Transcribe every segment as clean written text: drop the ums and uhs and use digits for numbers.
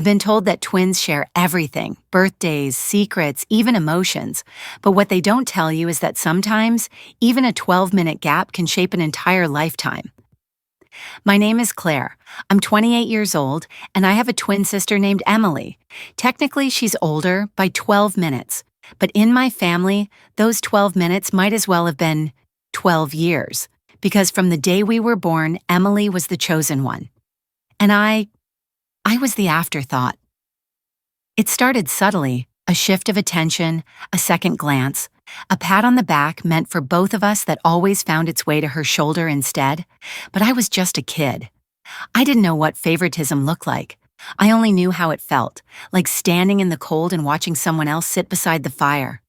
I've been told that twins share everything, birthdays, secrets, even emotions. But what they don't tell you is that sometimes, even a 12-minute gap can shape an entire lifetime. My name is Claire. I'm 28 years old, and I have a twin sister named Emily. Technically, she's older by 12 minutes. But in my family, those 12 minutes might as well have been 12 years. Because from the day we were born, Emily was the chosen one. And I was the afterthought. It started subtly, a shift of attention, a second glance, a pat on the back meant for both of us that always found its way to her shoulder instead. But I was just a kid. I didn't know what favoritism looked like. I only knew how it felt, like standing in the cold and watching someone else sit beside the fire.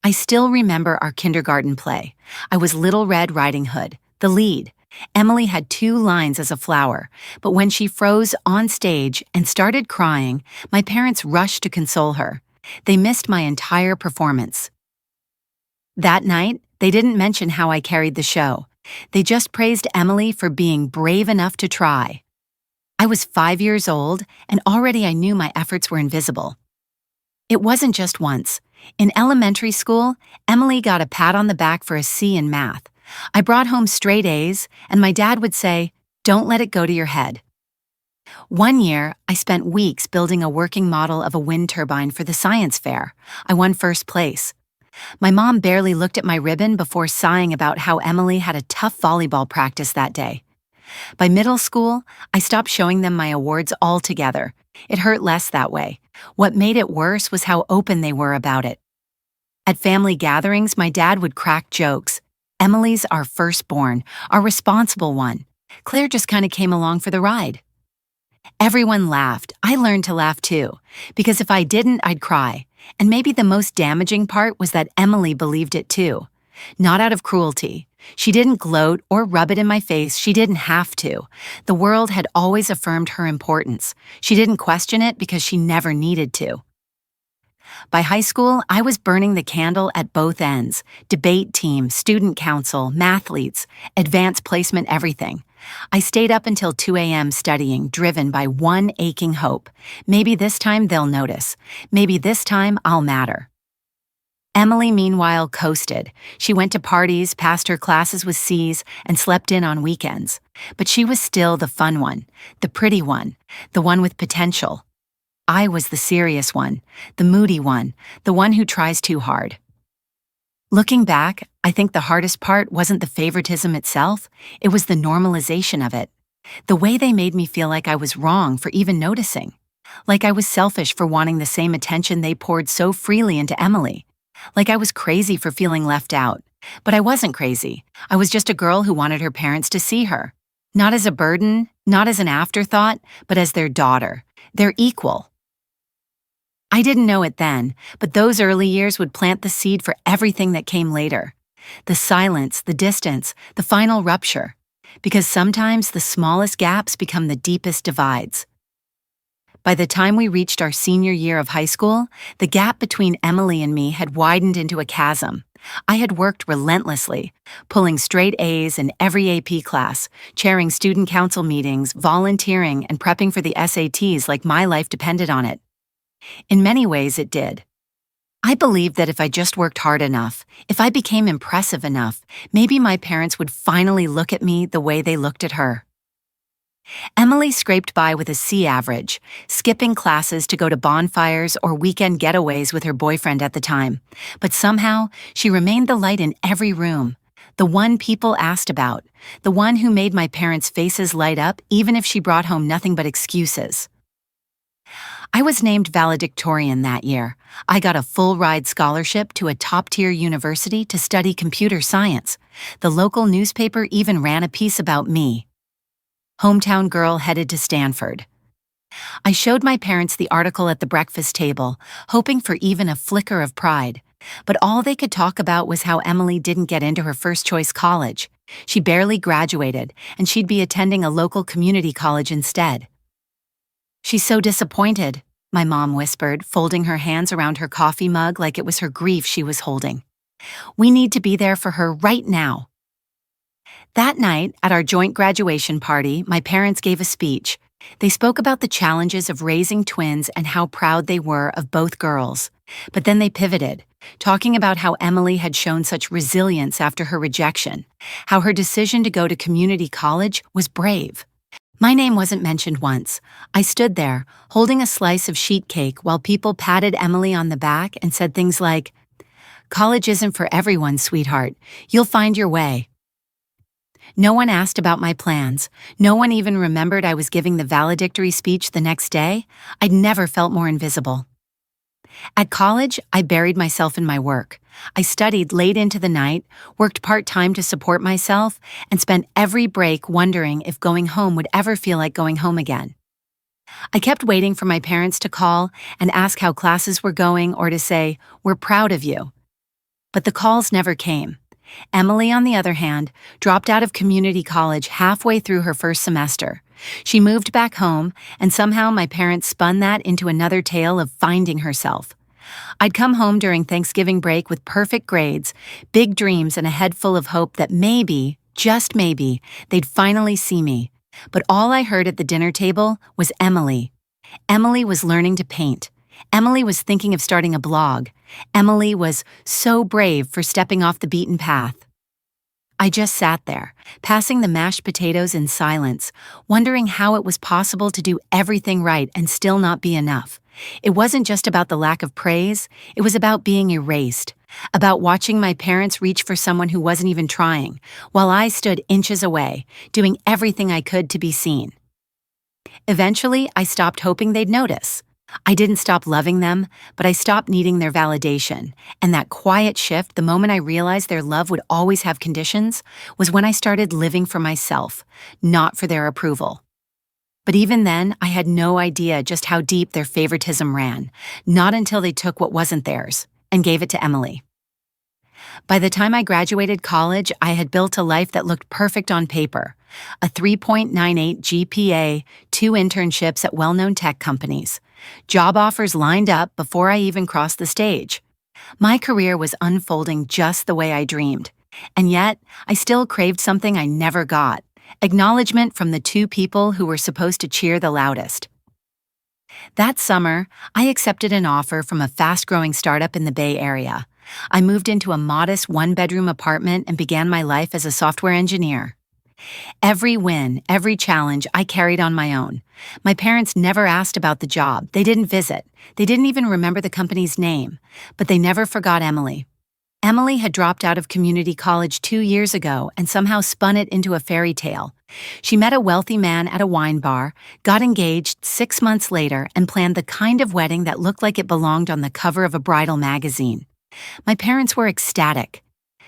I still remember our kindergarten play. I was Little Red Riding Hood, the lead. Emily had 2 lines as a flower, but when she froze on stage and started crying, my parents rushed to console her. They missed my entire performance. That night, they didn't mention how I carried the show. They just praised Emily for being brave enough to try. I was 5 years old, and already I knew my efforts were invisible. It wasn't just once. In elementary school, Emily got a pat on the back for a C in math. I brought home straight A's, and my dad would say, "Don't let it go to your head." One year, I spent weeks building a working model of a wind turbine for the science fair. I won first place. My mom barely looked at my ribbon before sighing about how Emily had a tough volleyball practice that day. By middle school, I stopped showing them my awards altogether. It hurt less that way. What made it worse was how open they were about it. At family gatherings, my dad would crack jokes. "Emily's our firstborn, our responsible one. Claire just kind of came along for the ride." Everyone laughed. I learned to laugh too, because if I didn't, I'd cry. And maybe the most damaging part was that Emily believed it too. Not out of cruelty. She didn't gloat or rub it in my face. She didn't have to. The world had always affirmed her importance. She didn't question it because she never needed to. By high school, I was burning the candle at both ends. Debate team, student council, mathletes, advanced placement, everything. I stayed up until 2 a.m. studying, driven by one aching hope. Maybe this time they'll notice. Maybe this time I'll matter. Emily, meanwhile, coasted. She went to parties, passed her classes with C's, and slept in on weekends. But she was still the fun one, the pretty one, the one with potential. I was the serious one, the moody one, the one who tries too hard. Looking back, I think the hardest part wasn't the favoritism itself, it was the normalization of it. The way they made me feel like I was wrong for even noticing. Like I was selfish for wanting the same attention they poured so freely into Emily. Like I was crazy for feeling left out. But I wasn't crazy. I was just a girl who wanted her parents to see her. Not as a burden, not as an afterthought, but as their daughter, their equal. I didn't know it then, but those early years would plant the seed for everything that came later. The silence, the distance, the final rupture. Because sometimes the smallest gaps become the deepest divides. By the time we reached our senior year of high school, the gap between Emily and me had widened into a chasm. I had worked relentlessly, pulling straight A's in every AP class, chairing student council meetings, volunteering, and prepping for the SATs like my life depended on it. In many ways, it did. I believed that if I just worked hard enough, if I became impressive enough, maybe my parents would finally look at me the way they looked at her. Emily scraped by with a C average, skipping classes to go to bonfires or weekend getaways with her boyfriend at the time. But somehow, she remained the light in every room, the one people asked about, the one who made my parents' faces light up even if she brought home nothing but excuses. I was named valedictorian that year. I got a full-ride scholarship to a top-tier university to study computer science. The local newspaper even ran a piece about me. Hometown girl headed to Stanford. I showed my parents the article at the breakfast table, hoping for even a flicker of pride. But all they could talk about was how Emily didn't get into her first-choice college. She barely graduated, and she'd be attending a local community college instead. "She's so disappointed," my mom whispered, folding her hands around her coffee mug like it was her grief she was holding. "We need to be there for her right now." That night, at our joint graduation party, my parents gave a speech. They spoke about the challenges of raising twins and how proud they were of both girls. But then they pivoted, talking about how Emily had shown such resilience after her rejection, how her decision to go to community college was brave. My name wasn't mentioned once. I stood there, holding a slice of sheet cake while people patted Emily on the back and said things like, "College isn't for everyone, sweetheart. You'll find your way." No one asked about my plans. No one even remembered I was giving the valedictory speech the next day. I'd never felt more invisible. At college, I buried myself in my work. I studied late into the night, worked part-time to support myself, and spent every break wondering if going home would ever feel like going home again. I kept waiting for my parents to call and ask how classes were going or to say, "We're proud of you." But the calls never came. Emily, on the other hand, dropped out of community college halfway through her first semester. She moved back home, and somehow my parents spun that into another tale of finding herself. I'd come home during Thanksgiving break with perfect grades, big dreams, and a head full of hope that maybe, just maybe, they'd finally see me. But all I heard at the dinner table was Emily. Emily was learning to paint. Emily was thinking of starting a blog. Emily was so brave for stepping off the beaten path. I just sat there, passing the mashed potatoes in silence, wondering how it was possible to do everything right and still not be enough. It wasn't just about the lack of praise, it was about being erased, about watching my parents reach for someone who wasn't even trying, while I stood inches away, doing everything I could to be seen. Eventually, I stopped hoping they'd notice. I didn't stop loving them, but I stopped needing their validation, and that quiet shift, the moment I realized their love would always have conditions, was when I started living for myself, not for their approval. But even then, I had no idea just how deep their favoritism ran, not until they took what wasn't theirs and gave it to Emily. By the time I graduated college, I had built a life that looked perfect on paper. A 3.98 GPA, 2 internships at well-known tech companies. Job offers lined up before I even crossed the stage. My career was unfolding just the way I dreamed. And yet, I still craved something I never got. Acknowledgement from the 2 people who were supposed to cheer the loudest. That summer, I accepted an offer from a fast-growing startup in the Bay Area. I moved into a modest 1-bedroom apartment and began my life as a software engineer. Every win, every challenge, I carried on my own. My parents never asked about the job. They didn't visit. They didn't even remember the company's name. But they never forgot Emily. Emily had dropped out of community college 2 years ago and somehow spun it into a fairy tale. She met a wealthy man at a wine bar, got engaged 6 months later, and planned the kind of wedding that looked like it belonged on the cover of a bridal magazine. My parents were ecstatic.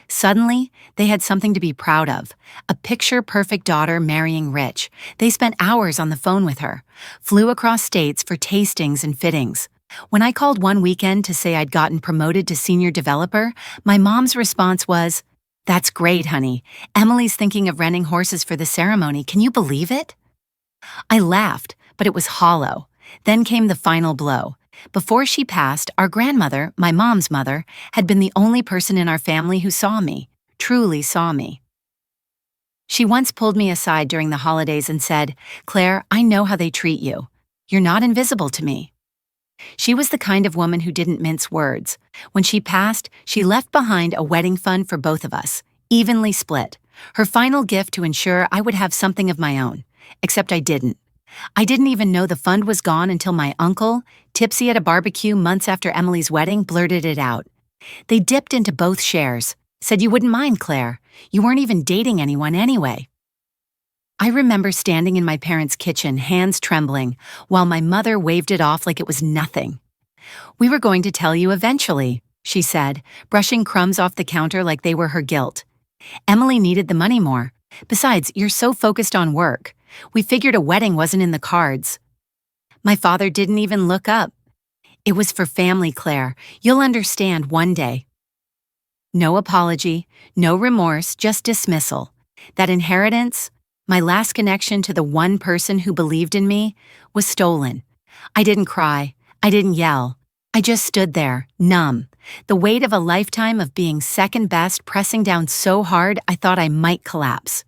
Suddenly, they had something to be proud of. A picture-perfect daughter marrying rich. They spent hours on the phone with her, flew across states for tastings and fittings. When I called one weekend to say I'd gotten promoted to senior developer, my mom's response was, "That's great, honey. Emily's thinking of renting horses for the ceremony. Can you believe it?" I laughed, but it was hollow. Then came the final blow. Before she passed, our grandmother, my mom's mother, had been the only person in our family who saw me, truly saw me. She once pulled me aside during the holidays and said, "Claire, I know how they treat you. You're not invisible to me." She was the kind of woman who didn't mince words. When she passed, she left behind a wedding fund for both of us, evenly split, her final gift to ensure I would have something of my own, except I didn't. I didn't even know the fund was gone until my uncle, tipsy at a barbecue months after Emily's wedding, blurted it out. They dipped into both shares, said you wouldn't mind, Claire. You weren't even dating anyone anyway. I remember standing in my parents' kitchen, hands trembling, while my mother waved it off like it was nothing. "We were going to tell you eventually," she said, brushing crumbs off the counter like they were her guilt. "Emily needed the money more. Besides, you're so focused on work. We figured a wedding wasn't in the cards." My father didn't even look up. "It was for family, Claire. You'll understand one day." No apology, no remorse, just dismissal. That inheritance, my last connection to the one person who believed in me, was stolen. I didn't cry. I didn't yell. I just stood there, numb, the weight of a lifetime of being second best pressing down so hard I thought I might collapse.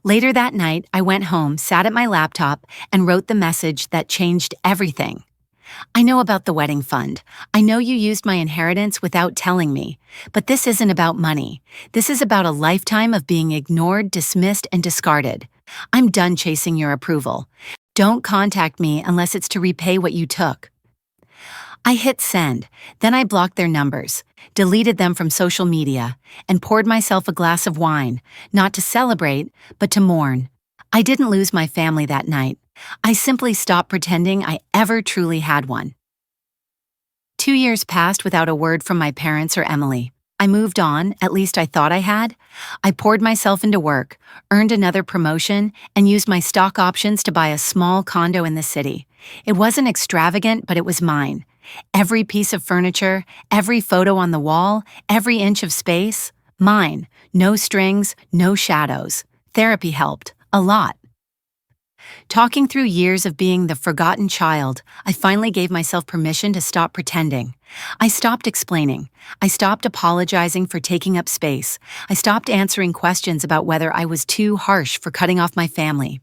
Later that night, I went home, sat at my laptop, and wrote the message that changed everything. I know about the wedding fund. I know you used my inheritance without telling me. But this isn't about money. This is about a lifetime of being ignored, dismissed, and discarded. I'm done chasing your approval. Don't contact me unless it's to repay what you took. I hit send, then I blocked their numbers, deleted them from social media, and poured myself a glass of wine, not to celebrate, but to mourn. I didn't lose my family that night. I simply stopped pretending I ever truly had one. 2 years passed without a word from my parents or Emily. I moved on, at least I thought I had. I poured myself into work, earned another promotion, and used my stock options to buy a small condo in the city. It wasn't extravagant, but it was mine. Every piece of furniture, every photo on the wall, every inch of space, mine. No strings, no shadows. Therapy helped, a lot. Talking through years of being the forgotten child, I finally gave myself permission to stop pretending. I stopped explaining. I stopped apologizing for taking up space. I stopped answering questions about whether I was too harsh for cutting off my family.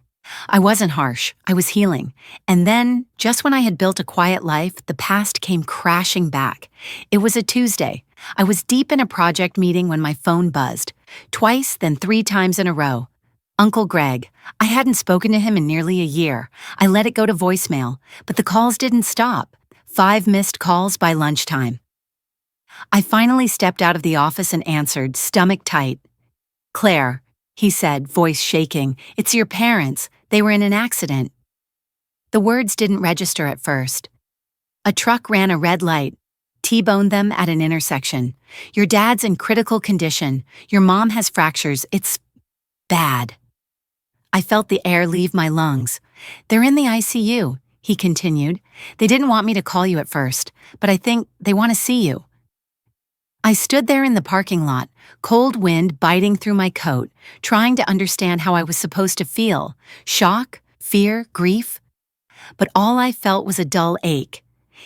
I wasn't harsh. I was healing. And then, just when I had built a quiet life, the past came crashing back. It was a Tuesday. I was deep in a project meeting when my phone buzzed. Twice, then 3 times in a row. Uncle Greg. I hadn't spoken to him in nearly a year. I let it go to voicemail, but the calls didn't stop. 5 missed calls by lunchtime. I finally stepped out of the office and answered, stomach tight. "Claire," he said, voice shaking, "it's your parents. They were in an accident." The words didn't register at first. A truck ran a red light, T-boned them at an intersection. "Your dad's in critical condition. Your mom has fractures. It's bad." I felt the air leave my lungs. "They're in the ICU," he continued. "They didn't want me to call you at first, but I think they want to see you." I stood there in the parking lot, cold wind biting through my coat, trying to understand how I was supposed to feel. Shock, fear, grief. But all I felt was a dull ache.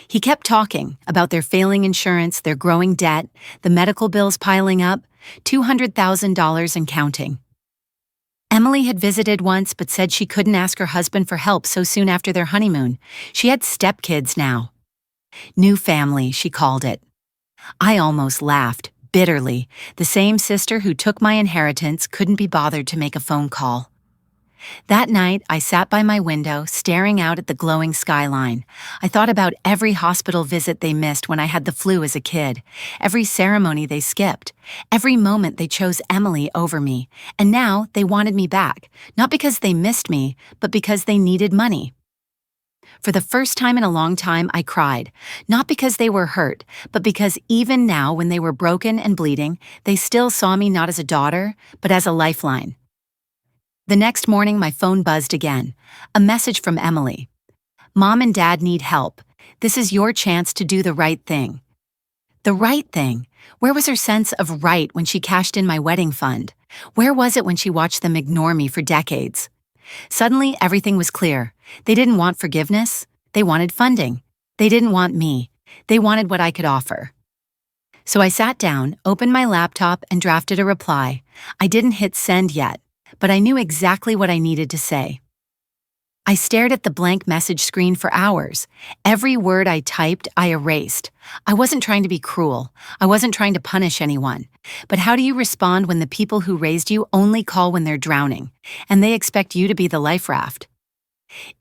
He kept talking about their failing insurance, their growing debt, the medical bills piling up, $200,000 and counting. Emily had visited once but said she couldn't ask her husband for help so soon after their honeymoon. She had stepkids now. New family, she called it. I almost laughed, bitterly. The same sister who took my inheritance couldn't be bothered to make a phone call. That night, I sat by my window, staring out at the glowing skyline. I thought about every hospital visit they missed when I had the flu as a kid, every ceremony they skipped, every moment they chose Emily over me, and now they wanted me back, not because they missed me, but because they needed money. For the first time in a long time, I cried, not because they were hurt, but because even now, when they were broken and bleeding, they still saw me not as a daughter, but as a lifeline. The next morning, my phone buzzed again. A message from Emily. "Mom and Dad need help. This is your chance to do the right thing." The right thing? Where was her sense of right when she cashed in my wedding fund? Where was it when she watched them ignore me for decades? Suddenly, everything was clear. They didn't want forgiveness. They wanted funding. They didn't want me. They wanted what I could offer. So I sat down, opened my laptop, and drafted a reply. I didn't hit send yet, but I knew exactly what I needed to say. I stared at the blank message screen for hours. Every word I typed, I erased. I wasn't trying to be cruel. I wasn't trying to punish anyone. But how do you respond when the people who raised you only call when they're drowning, and they expect you to be the life raft?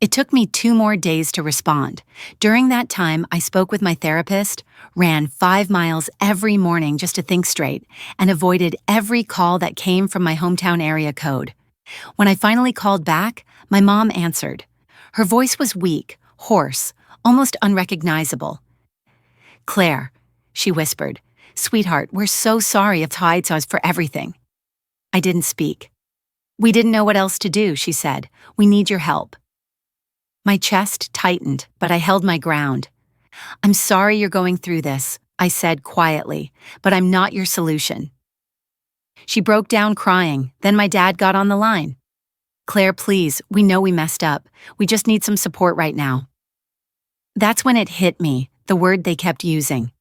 It took me 2 more days to respond. During that time, I spoke with my therapist, ran 5 miles every morning just to think straight, and avoided every call that came from my hometown area code. When I finally called back, my mom answered. Her voice was weak, hoarse, almost unrecognizable. "Claire," she whispered, "Sweetheart, we're so sorry if Hyde's us for everything." I didn't speak. "We didn't know what else to do," she said. "We need your help." My chest tightened, but I held my ground. "I'm sorry you're going through this," I said quietly, "but I'm not your solution." She broke down crying, then my dad got on the line. "Claire, please, we know we messed up. We just need some support right now." That's when it hit me, the word they kept using.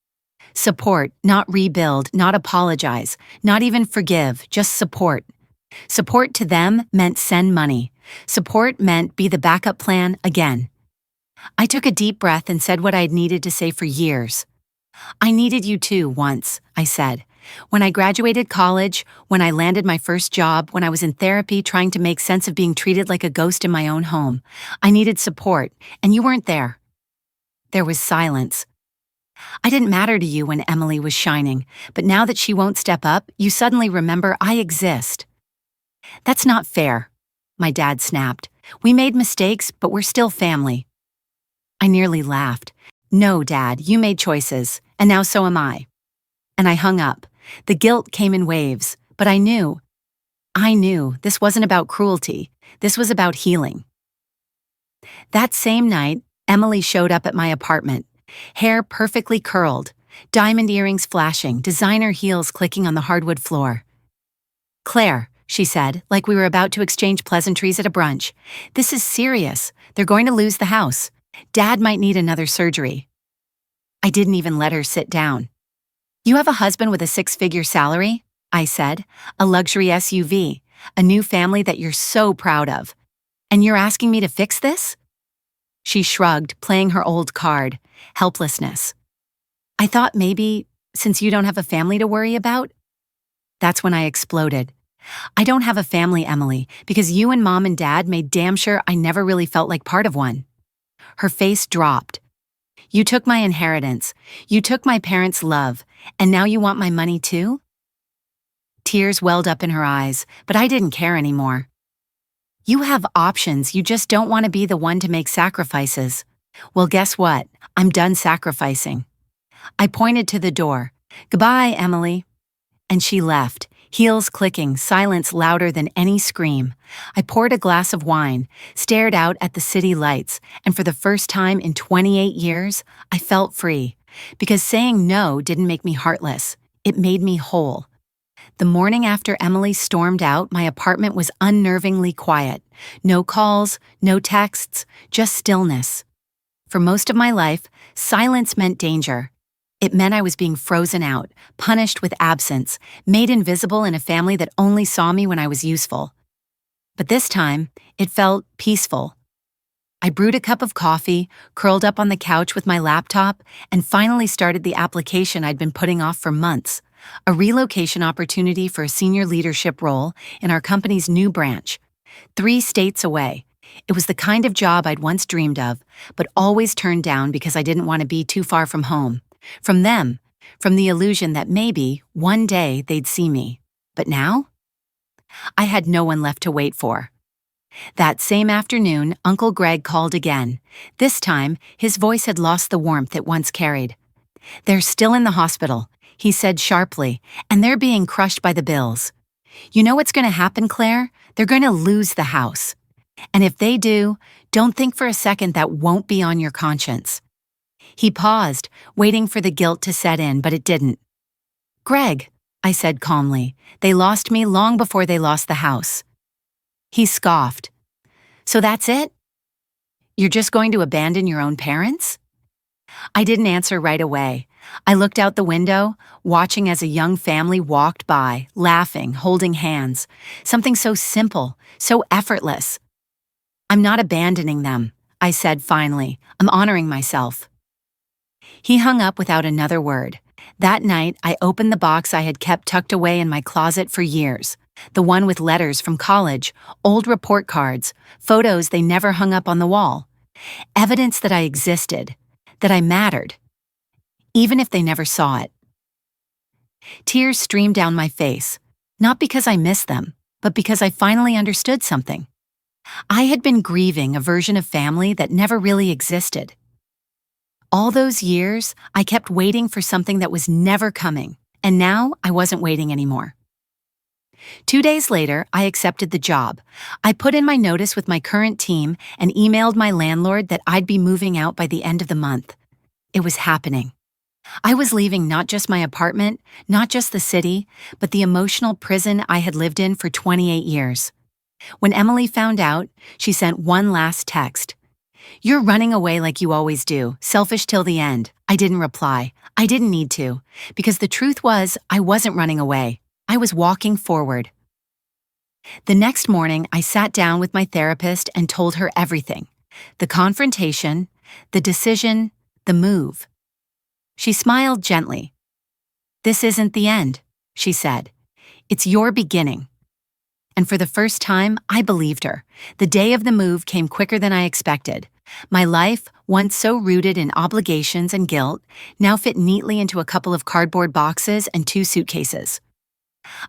Support, not rebuild, not apologize, not even forgive, just support. Support to them meant send money. Support meant be the backup plan again. I took a deep breath and said what I'd needed to say for years. I needed you too once, I said. When I graduated college, when I landed my first job, when I was in therapy trying to make sense of being treated like a ghost in my own home, I needed support, and you weren't there. There was silence. I didn't matter to you when Emily was shining, but now that she won't step up, you suddenly remember I exist. That's not fair, my dad snapped. We made mistakes, but we're still family. I nearly laughed. No, Dad, you made choices, and now so am I. And I hung up. The guilt came in waves, but I knew this wasn't about cruelty. This was about healing. That same night, Emily showed up at my apartment, hair perfectly curled, diamond earrings flashing, designer heels clicking on the hardwood floor. Claire, she said, like we were about to exchange pleasantries at a brunch, this is serious. They're going to lose the house. Dad might need another surgery. I didn't even let her sit down. You have a husband with a 6-figure salary, I said, a luxury SUV, a new family that you're so proud of. And you're asking me to fix this? She shrugged, playing her old card, helplessness. I thought maybe, since you don't have a family to worry about. That's when I exploded. I don't have a family, Emily, because you and Mom and Dad made damn sure I never really felt like part of one. Her face dropped. You took my inheritance. You took my parents' love. And now you want my money too? Tears welled up in her eyes, but I didn't care anymore. You have options, you just don't want to be the one to make sacrifices. Well, guess what? I'm done sacrificing. I pointed to the door. Goodbye, Emily. And she left, heels clicking, silence louder than any scream. I poured a glass of wine, stared out at the city lights, and for the first time in 28 years, I felt free. Because saying no didn't make me heartless. It made me whole. The morning after Emily stormed out, my apartment was unnervingly quiet. No calls, no texts, just stillness. For most of my life, silence meant danger. It meant I was being frozen out, punished with absence, made invisible in a family that only saw me when I was useful. But this time, it felt peaceful. I brewed a cup of coffee, curled up on the couch with my laptop, and finally started the application I'd been putting off for months, a relocation opportunity for a senior leadership role in our company's new branch, 3 states away. It was the kind of job I'd once dreamed of, but always turned down because I didn't want to be too far from home, from them, from the illusion that maybe one day they'd see me. But now? I had no one left to wait for. That same afternoon, Uncle Greg called again. This time, his voice had lost the warmth it once carried. They're still in the hospital, he said sharply, and they're being crushed by the bills. You know what's going to happen, Claire? They're going to lose the house. And if they do, don't think for a second that won't be on your conscience. He paused, waiting for the guilt to set in, but it didn't. Greg, I said calmly, they lost me long before they lost the house. He scoffed. So that's it? You're just going to abandon your own parents? I didn't answer right away. I looked out the window, watching as a young family walked by, laughing, holding hands. Something so simple, so effortless. I'm not abandoning them, I said finally. I'm honoring myself. He hung up without another word. That night, I opened the box I had kept tucked away in my closet for years. The one with letters from college, old report cards, photos they never hung up on the wall. Evidence that I existed, that I mattered, even if they never saw it. Tears streamed down my face, not because I missed them, but because I finally understood something. I had been grieving a version of family that never really existed. All those years, I kept waiting for something that was never coming, and now I wasn't waiting anymore. 2 days later, I accepted the job. I put in my notice with my current team and emailed my landlord that I'd be moving out by the end of the month. It was happening. I was leaving not just my apartment, not just the city, but the emotional prison I had lived in for 28 years. When Emily found out, she sent one last text. You're running away like you always do, selfish till the end. I didn't reply. I didn't need to, because the truth was I wasn't running away. I was walking forward. The next morning, I sat down with my therapist and told her everything: the confrontation, the decision, the move. She smiled gently. "This isn't the end," she said. "It's your beginning." And for the first time, I believed her. The day of the move came quicker than I expected. My life, once so rooted in obligations and guilt, now fit neatly into a couple of cardboard boxes and 2 suitcases.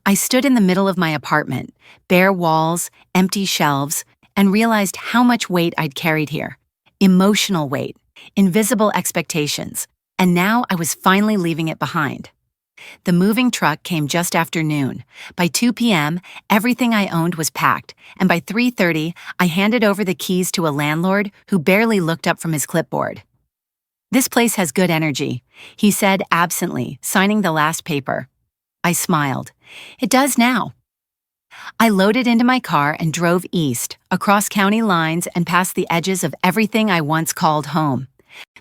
I stood in the middle of my apartment, bare walls, empty shelves, and realized how much weight I'd carried here. Emotional weight, invisible expectations, and now I was finally leaving it behind. The moving truck came just after noon. By 2 p.m., everything I owned was packed, and by 3:30, I handed over the keys to a landlord who barely looked up from his clipboard. "This place has good energy," he said absently, signing the last paper. I smiled. "It does now." I loaded into my car and drove east, across county lines and past the edges of everything I once called home.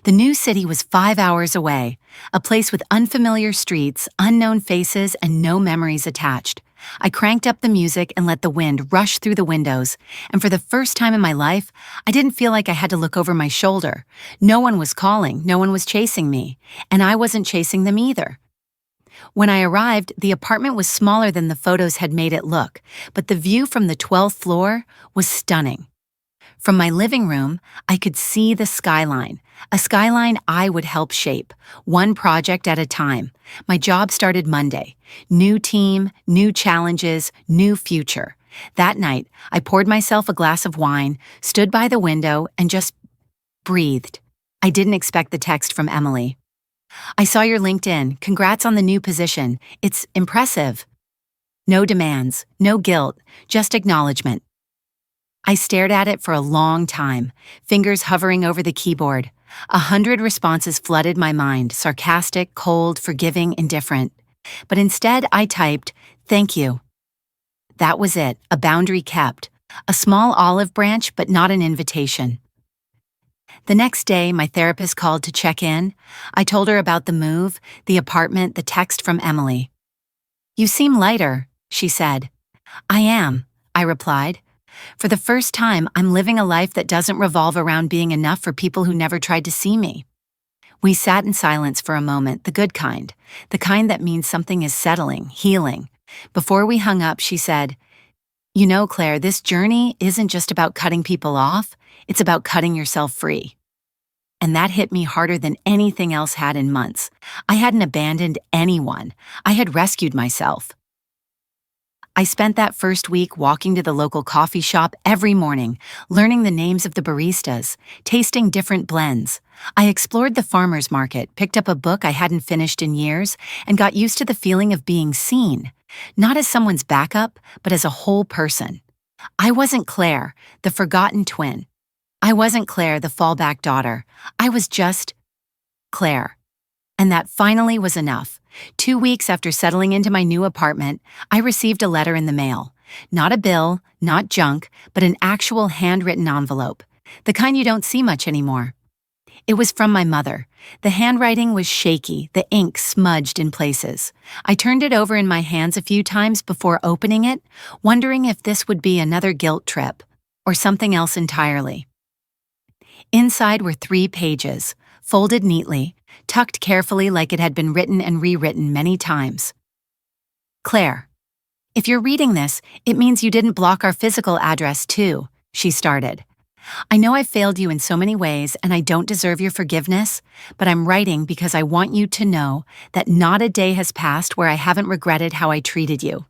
The new city was 5 hours away, a place with unfamiliar streets, unknown faces, and no memories attached. I cranked up the music and let the wind rush through the windows, and for the first time in my life, I didn't feel like I had to look over my shoulder. No one was calling, no one was chasing me, and I wasn't chasing them either. When I arrived, the apartment was smaller than the photos had made it look, but the view from the 12th floor was stunning. From my living room, I could see the skyline, a skyline I would help shape, one project at a time. My job started Monday. New team, new challenges, new future. That night, I poured myself a glass of wine, stood by the window, and just breathed. I didn't expect the text from Emily. "I saw your LinkedIn. Congrats on the new position. It's impressive." No demands, no guilt, just acknowledgement. I stared at it for a long time, fingers hovering over the keyboard. 100 responses flooded my mind, sarcastic, cold, forgiving, indifferent. But instead, I typed, "Thank you." That was it, a boundary kept. A small olive branch, but not an invitation. The next day, my therapist called to check in. I told her about the move, the apartment, the text from Emily. "You seem lighter," she said. "I am," I replied. "For the first time, I'm living a life that doesn't revolve around being enough for people who never tried to see me." We sat in silence for a moment, the good kind, the kind that means something is settling, healing. Before we hung up, she said, "You know, Claire, this journey isn't just about cutting people off, it's about cutting yourself free." And that hit me harder than anything else had in months. I hadn't abandoned anyone. I had rescued myself. I spent that first week walking to the local coffee shop every morning, learning the names of the baristas, tasting different blends. I explored the farmer's market, picked up a book I hadn't finished in years, and got used to the feeling of being seen, not as someone's backup, but as a whole person. I wasn't Claire, the forgotten twin. I wasn't Claire, the fallback daughter. I was just Claire. And that finally was enough. 2 weeks after settling into my new apartment, I received a letter in the mail. Not a bill, not junk, but an actual handwritten envelope. The kind you don't see much anymore. It was from my mother. The handwriting was shaky, the ink smudged in places. I turned it over in my hands a few times before opening it, wondering if this would be another guilt trip, or something else entirely. Inside were 3 pages, folded neatly, tucked carefully like it had been written and rewritten many times. "Claire, if you're reading this, it means you didn't block our physical address too," she started. "I know I've failed you in so many ways and I don't deserve your forgiveness, but I'm writing because I want you to know that not a day has passed where I haven't regretted how I treated you."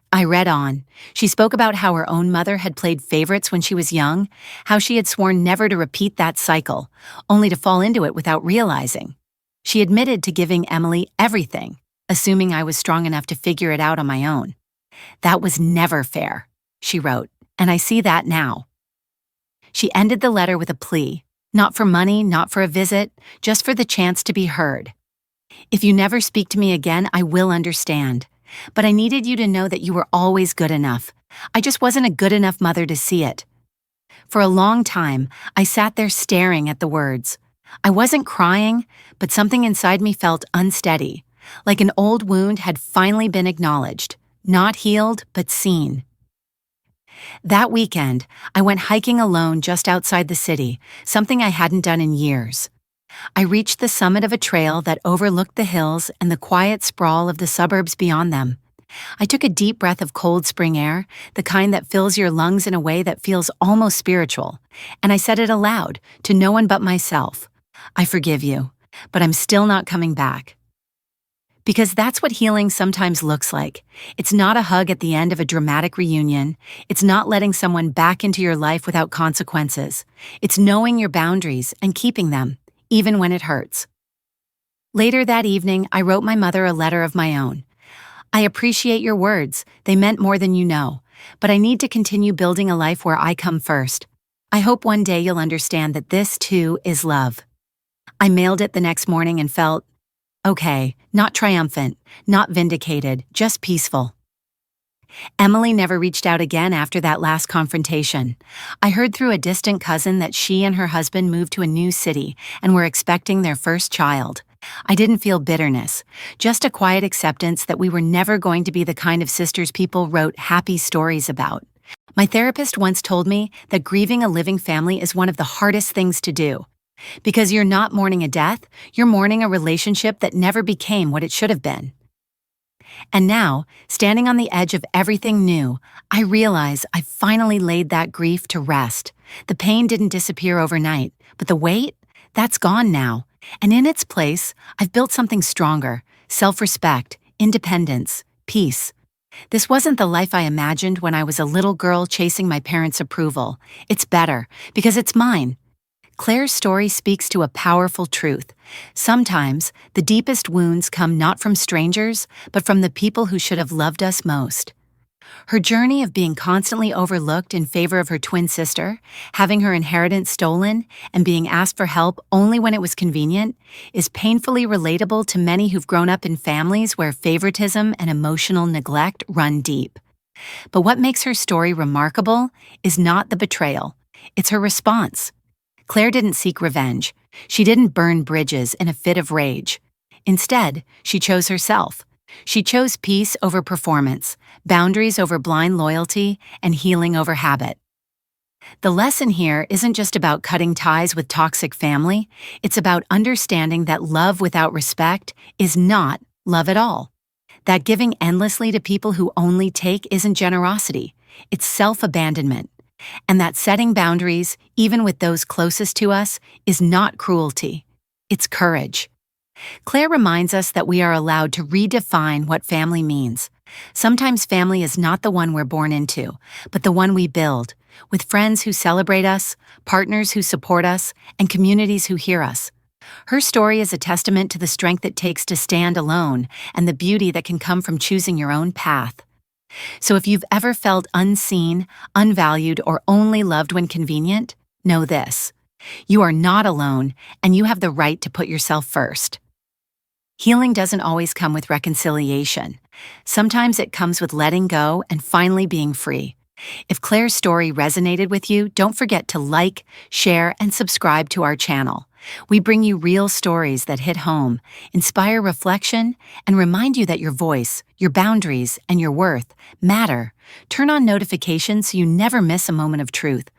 I read on. She spoke about how her own mother had played favorites when she was young, how she had sworn never to repeat that cycle, only to fall into it without realizing. She admitted to giving Emily everything, assuming I was strong enough to figure it out on my own. "That was never fair," she wrote, "and I see that now." She ended the letter with a plea, not for money, not for a visit, just for the chance to be heard. "If you never speak to me again, I will understand. But I needed you to know that you were always good enough. I just wasn't a good enough mother to see it." For a long time, I sat there staring at the words. I wasn't crying, but something inside me felt unsteady, like an old wound had finally been acknowledged, not healed, but seen. That weekend, I went hiking alone just outside the city, something I hadn't done in years. I reached the summit of a trail that overlooked the hills and the quiet sprawl of the suburbs beyond them. I took a deep breath of cold spring air, the kind that fills your lungs in a way that feels almost spiritual, and I said it aloud, to no one but myself. I forgive you, but I'm still not coming back. Because that's what healing sometimes looks like. It's not a hug at the end of a dramatic reunion. It's not letting someone back into your life without consequences. It's knowing your boundaries and keeping them, even when it hurts. Later that evening, I wrote my mother a letter of my own. I appreciate your words. They meant more than you know. But I need to continue building a life where I come first. I hope one day you'll understand that this, too, is love. I mailed it the next morning and felt, okay, not triumphant, not vindicated, just peaceful. Emily never reached out again after that last confrontation. I heard through a distant cousin that she and her husband moved to a new city and were expecting their first child. I didn't feel bitterness, just a quiet acceptance that we were never going to be the kind of sisters people wrote happy stories about. My therapist once told me that grieving a living family is one of the hardest things to do. Because you're not mourning a death, you're mourning a relationship that never became what it should have been. And now, standing on the edge of everything new, I realize I finally laid that grief to rest. The pain didn't disappear overnight, but the weight, that's gone now. And in its place, I've built something stronger: self-respect, independence, peace. This wasn't the life I imagined when I was a little girl chasing my parents' approval. It's better, because it's mine. Claire's story speaks to a powerful truth. Sometimes, the deepest wounds come not from strangers, but from the people who should have loved us most. Her journey of being constantly overlooked in favor of her twin sister, having her inheritance stolen, and being asked for help only when it was convenient, is painfully relatable to many who've grown up in families where favoritism and emotional neglect run deep. But what makes her story remarkable is not the betrayal. It's her response. Claire didn't seek revenge. She didn't burn bridges in a fit of rage. Instead, she chose herself. She chose peace over performance, boundaries over blind loyalty, and healing over habit. The lesson here isn't just about cutting ties with toxic family. It's about understanding that love without respect is not love at all. That giving endlessly to people who only take isn't generosity. It's self-abandonment. And that setting boundaries, even with those closest to us, is not cruelty. It's courage. Claire reminds us that we are allowed to redefine what family means. Sometimes family is not the one we're born into, but the one we build, with friends who celebrate us, partners who support us, and communities who hear us. Her story is a testament to the strength it takes to stand alone and the beauty that can come from choosing your own path. So if you've ever felt unseen, unvalued, or only loved when convenient, know this: you are not alone, and you have the right to put yourself first. Healing doesn't always come with reconciliation. Sometimes it comes with letting go and finally being free. If Claire's story resonated with you, don't forget to like, share, and subscribe to our channel. We bring you real stories that hit home, inspire reflection, and remind you that your voice, your boundaries, and your worth matter. Turn on notifications so you never miss a moment of truth.